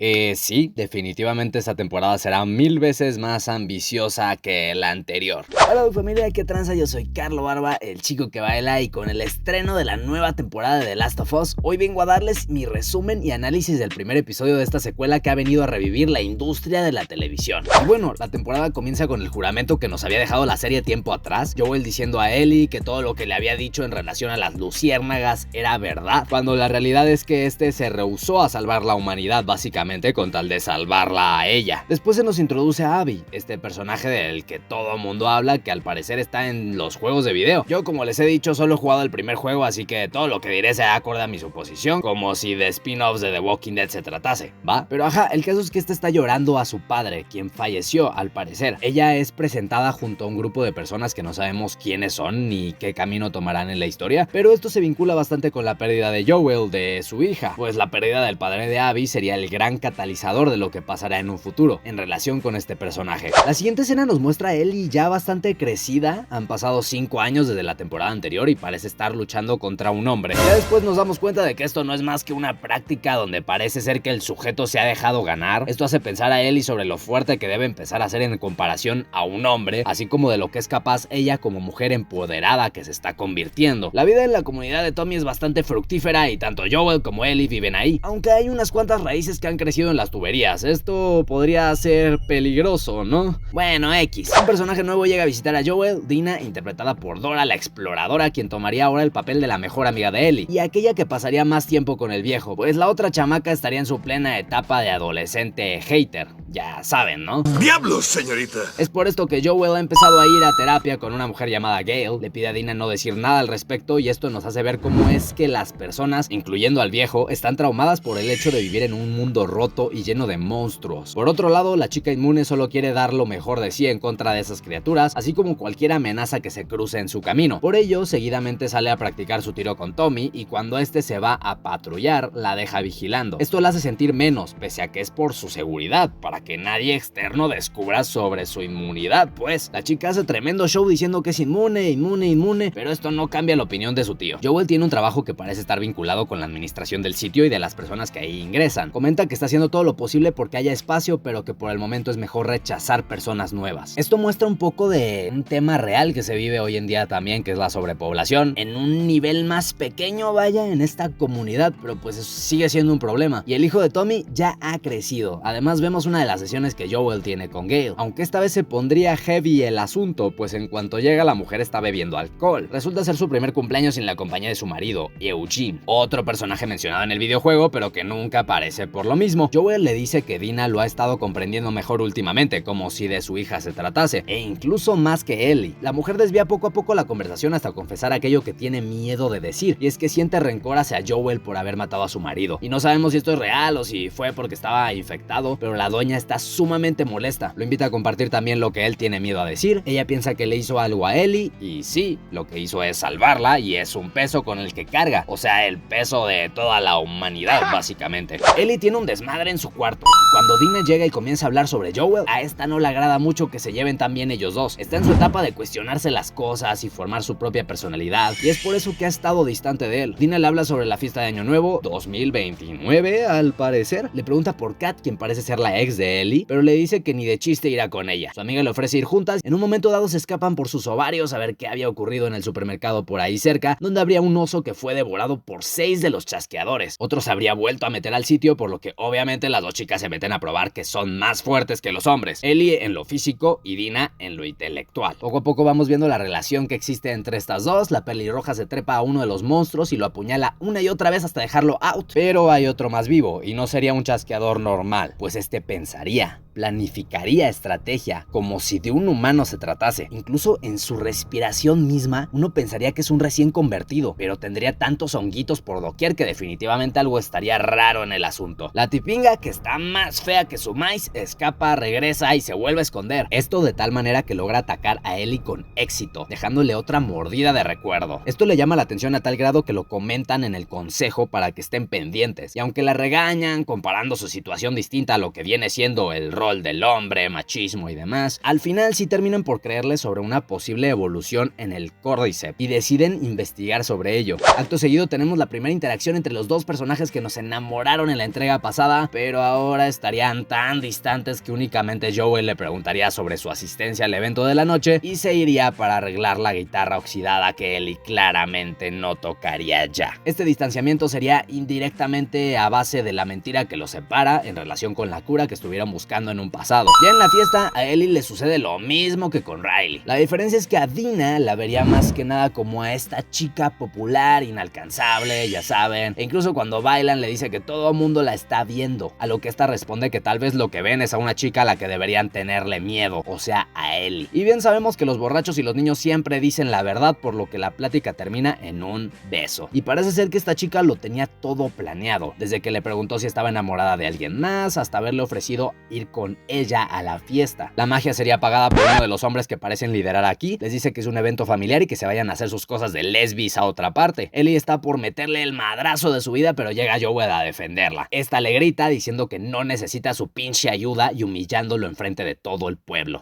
Sí, definitivamente esta temporada será 1000 veces más ambiciosa que la anterior. Hola familia, ¿qué tranza? Yo soy Carlo Barba, el chico que baila, y con el estreno de la nueva temporada de The Last of Us, hoy vengo a darles mi resumen y análisis del primer episodio de esta secuela que ha venido a revivir la industria de la televisión. Y bueno, la temporada comienza con el juramento que nos había dejado la serie tiempo atrás, Joel diciendo a Ellie que todo lo que le había dicho en relación a las luciérnagas era verdad, cuando la realidad es que este se rehusó a salvar la humanidad básicamente con tal de salvarla a ella. Después se nos introduce a Abby, este personaje del que todo mundo habla, que al parecer está en los juegos de video. Yo, como les he dicho, solo he jugado el primer juego, así que todo lo que diré será acorde a mi suposición, como si de spin-offs de The Walking Dead se tratase, ¿va? Pero ajá, el caso es que esta está llorando a su padre, quien falleció al parecer. Ella es presentada junto a un grupo de personas que no sabemos quiénes son ni qué camino tomarán en la historia, pero esto se vincula bastante con la pérdida de Joel, de su hija, pues la pérdida del padre de Abby sería el gran catalizador de lo que pasará en un futuro en relación con este personaje. La siguiente escena nos muestra a Ellie ya bastante crecida. Han pasado 5 años desde la temporada anterior y parece estar luchando contra un hombre. Ya después nos damos cuenta de que esto no es más que una práctica donde parece ser que el sujeto se ha dejado ganar. Esto hace pensar a Ellie sobre lo fuerte que debe empezar a ser en comparación a un hombre, así como de lo que es capaz ella como mujer empoderada que se está convirtiendo. La vida en la comunidad de Tommy es bastante fructífera y tanto Joel como Ellie viven ahí, aunque hay unas cuantas raíces que han crecido en las tuberías. Esto podría ser peligroso, ¿no? Bueno, X. Un personaje nuevo llega a visitar a Joel, Dina, interpretada por Dora la exploradora, quien tomaría ahora el papel de la mejor amiga de Ellie, y aquella que pasaría más tiempo con el viejo, pues la otra chamaca estaría en su plena etapa de adolescente hater. Ya saben, ¿no? ¡Diablos, señorita! Es por esto que Joel ha empezado a ir a terapia con una mujer llamada Gale. Le pide a Dina no decir nada al respecto, y esto nos hace ver cómo es que las personas, incluyendo al viejo, están traumadas por el hecho de vivir en un mundo roto y lleno de monstruos. Por otro lado, la chica inmune solo quiere dar lo mejor de sí en contra de esas criaturas, así como cualquier amenaza que se cruce en su camino. Por ello, seguidamente sale a practicar su tiro con Tommy, y cuando este se va a patrullar, la deja vigilando. Esto la hace sentir menos, pese a que es por su seguridad, para que nadie externo descubra sobre su inmunidad, pues. La chica hace tremendo show diciendo que es inmune, pero esto no cambia la opinión de su tío. Joel tiene un trabajo que parece estar vinculado con la administración del sitio y de las personas que ahí ingresan. Comenta que está haciendo todo lo posible porque haya espacio, pero que por el momento es mejor rechazar personas nuevas. Esto muestra un poco de un tema real que se vive hoy en día también, que es la sobrepoblación, en un nivel más pequeño, vaya, en esta comunidad, pero pues eso sigue siendo un problema. Y el hijo de Tommy ya ha crecido. Además vemos una de las sesiones que Joel tiene con Gale, aunque esta vez se pondría heavy el asunto, pues en cuanto llega la mujer está bebiendo alcohol. Resulta ser su primer cumpleaños sin la compañía de su marido, Eugene, otro personaje mencionado en el videojuego, pero que nunca aparece por lo mismo. Joel le dice que Dina lo ha estado comprendiendo mejor últimamente, como si de su hija se tratase, e incluso más que Ellie. La mujer desvía poco a poco la conversación hasta confesar aquello que tiene miedo de decir, y es que siente rencor hacia Joel por haber matado a su marido. Y no sabemos si esto es real o si fue porque estaba infectado, pero la doña está sumamente molesta. Lo invita a compartir también lo que él tiene miedo a decir. Ella piensa que le hizo algo a Ellie, y sí, lo que hizo es salvarla, y es un peso con el que carga, o sea, el peso de toda la humanidad, básicamente. Ellie tiene un desmadre en su cuarto. Cuando Dina llega y comienza a hablar sobre Joel, a esta no le agrada mucho que se lleven tan bien ellos dos. Está en su etapa de cuestionarse las cosas y formar su propia personalidad, y es por eso que ha estado distante de él. Dina le habla sobre la fiesta de Año Nuevo 2029, al parecer. Le pregunta por Kat, quien parece ser la ex de Ellie, pero le dice que ni de chiste irá con ella. Su amiga le ofrece ir juntas. En un momento dado se escapan por sus ovarios a ver qué había ocurrido en el supermercado por ahí cerca, donde habría un oso que fue devorado por 6 de los chasqueadores. Otro se habría vuelto a meter al sitio, por lo que obviamente las dos chicas se meten a probar que son más fuertes que los hombres. Ellie en lo físico y Dina en lo intelectual. Poco a poco vamos viendo la relación que existe entre estas dos. La pelirroja se trepa a uno de los monstruos y lo apuñala una y otra vez hasta dejarlo out. Pero hay otro más vivo, y no sería un chasqueador normal, pues este pensaría, planificaría estrategia, como si de un humano se tratase. Incluso en su respiración misma, uno pensaría que es un recién convertido, pero tendría tantos honguitos por doquier que definitivamente algo estaría raro en el asunto. La tipinga, que está más fea que su maíz, escapa, regresa y se vuelve a esconder. Esto de tal manera que logra atacar a Ellie con éxito, dejándole otra mordida de recuerdo. Esto le llama la atención a tal grado que lo comentan en el consejo para que estén pendientes, y aunque la regañan comparando su situación distinta a lo que viene siendo el rol rol del hombre, machismo y demás, al final sí terminan por creerle sobre una posible evolución en el Cordyceps y deciden investigar sobre ello. Acto seguido tenemos la primera interacción entre los dos personajes que nos enamoraron en la entrega pasada, pero ahora estarían tan distantes que únicamente Joel le preguntaría sobre su asistencia al evento de la noche y se iría para arreglar la guitarra oxidada que Ellie claramente no tocaría ya. Este distanciamiento sería indirectamente a base de la mentira que los separa en relación con la cura que estuvieron buscando en un pasado. Ya en la fiesta a Ellie le sucede lo mismo que con Riley. La diferencia es que a Dina la vería más que nada como a esta chica popular, inalcanzable, ya saben, e incluso cuando bailan le dice que todo mundo la está viendo, a lo que esta responde que tal vez lo que ven es a una chica a la que deberían tenerle miedo, o sea, a Ellie. Y bien sabemos que los borrachos y los niños siempre dicen la verdad, por lo que la plática termina en un beso. Y parece ser que esta chica lo tenía todo planeado, desde que le preguntó si estaba enamorada de alguien más, hasta haberle ofrecido ir con ella a la fiesta. La magia sería pagada por uno de los hombres que parecen liderar aquí, les dice que es un evento familiar y que se vayan a hacer sus cosas de lesbis a otra parte. Ellie está por meterle el madrazo de su vida, pero llega Joel a defenderla. Esta le grita diciendo que no necesita su pinche ayuda y humillándolo enfrente de todo el pueblo.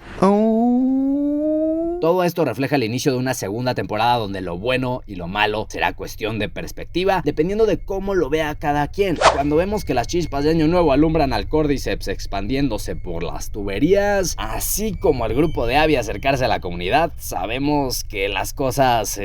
Todo esto refleja el inicio de una segunda temporada donde lo bueno y lo malo será cuestión de perspectiva, dependiendo de cómo lo vea cada quien. Cuando vemos que las chispas de Año Nuevo alumbran al Cordyceps expandiéndose por las tuberías, así como el grupo de Abby acercarse a la comunidad, sabemos que las cosas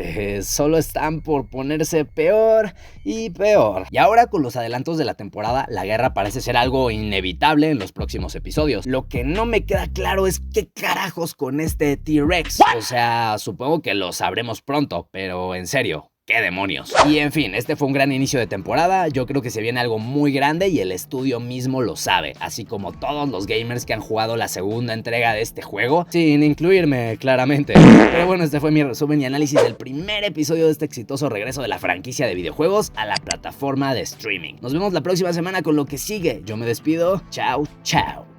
solo están por ponerse peor y peor. Y ahora con los adelantos de la temporada, la guerra parece ser algo inevitable en los próximos episodios. Lo que no me queda claro es qué carajos con este T-Rex. O sea, supongo que lo sabremos pronto, pero en serio, ¿qué demonios? Y en fin, este fue un gran inicio de temporada. Yo creo que se viene algo muy grande y el estudio mismo lo sabe, así como todos los gamers que han jugado la segunda entrega de este juego, sin incluirme, claramente. Pero bueno, este fue mi resumen y análisis del primer episodio de este exitoso regreso de la franquicia de videojuegos a la plataforma de streaming. Nos vemos la próxima semana con lo que sigue. Yo me despido. Chao, chao.